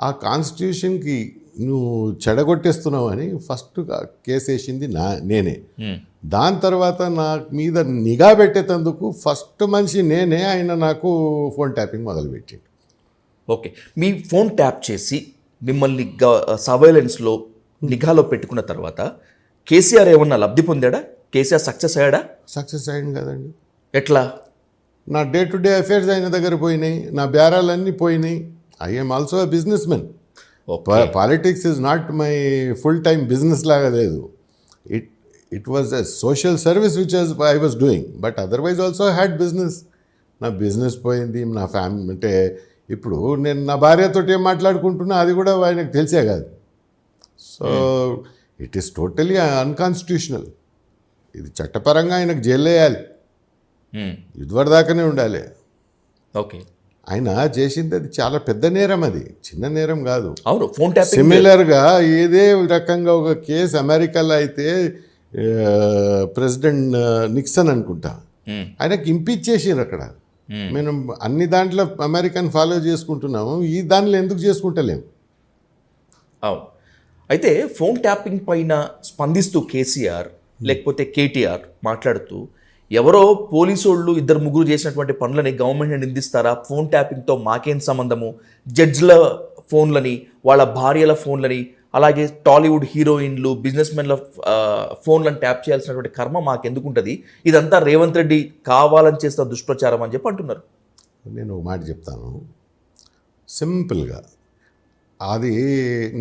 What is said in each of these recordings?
ఆ కాన్స్టిట్యూషన్కి నువ్వు చెడగొట్టేస్తున్నావు అని ఫస్ట్ కేసు వేసింది నేనే. దాని తర్వాత నా మీద నిఘా పెట్టేటందుకు ఫస్ట్ మనిషి నేనే. ఆయన నాకు ఫోన్ ట్యాపింగ్ మొదలుపెట్టిండు. ఓకే, మీ ఫోన్ ట్యాప్ చేసి మిమ్మల్ని సర్వైలెన్స్లో నిఘాలో పెట్టుకున్న తర్వాత కేసీఆర్ ఏమన్నా లబ్ధి పొందాడా? కేసీఆర్ సక్సెస్ అయ్యాడా? సక్సెస్ అయ్యింది కదండి. ఎట్లా? నా డే టు డే అఫేర్స్ ఆయన దగ్గర పోయినాయి, నా బేరాలన్నీ పోయినాయి. I'm also a business men. Politics is not my full time business లాగా లేదు. It was a social service which I was doing, but otherwise also had business. నా బిజినెస్ పోయింది, నా ఫ్యామిలీ అంటే ఇప్పుడు నేను నా భార్యతో ఏం మాట్లాడుకుంటున్నా అది కూడా ఆయనకు తెలిసే కాదు. So it is totally unconstitutional. ఇది చట్టపరంగా ఆయనకు జైలు వేయాలి, ఇదివరదాకానే ఉండాలి. ఓకే, ఆయన చేసింది అది చాలా పెద్ద నేరం, అది చిన్న నేరం కాదు. అవును, ఫోన్ ట్యాపింగ్. సిమిలర్గా ఇదే రకంగా ఒక కేసు అమెరికాలో అయితే ప్రెసిడెంట్ నిక్సన్ అనుకుంటా, ఆయనకి ఇంపీచ్ చేసారు అక్కడ. మేము అన్ని దాంట్లో అమెరికన్ ఫాలో చేసుకుంటున్నాము, ఈ దాంట్లో ఎందుకు చేసుకుంటలేము? అవును. అయితే ఫోన్ ట్యాపింగ్ పైన స్పందిస్తూ కేసీఆర్ లేకపోతే కేటీఆర్ మాట్లాడుతూ ఎవరో పోలీసు వాళ్ళు 2-3 చేసినటువంటి పనులని గవర్నమెంట్ని నిందిస్తారా? ఫోన్ ట్యాపింగ్తో మాకేం సంబంధము? జడ్జ్ల ఫోన్లని, వాళ్ళ భార్యల ఫోన్లని, అలాగే టాలీవుడ్ హీరోయిన్లు, బిజినెస్ మెన్ల ఫోన్లను ట్యాప్ చేయాల్సినటువంటి కర్మ మాకెందుకుంటుంది? ఇదంతా రేవంత్ రెడ్డి కావాలని చేస్తున్న దుష్ప్రచారం అని చెప్పి అంటున్నారు. నేను ఒక మాట చెప్తాను సింపుల్గా. అది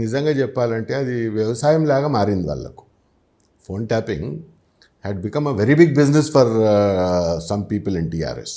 నిజంగా చెప్పాలంటే అది వ్యవసాయం లాగా మారింది వాళ్ళకు. Phone tapping had become a very big business for some people in TRS.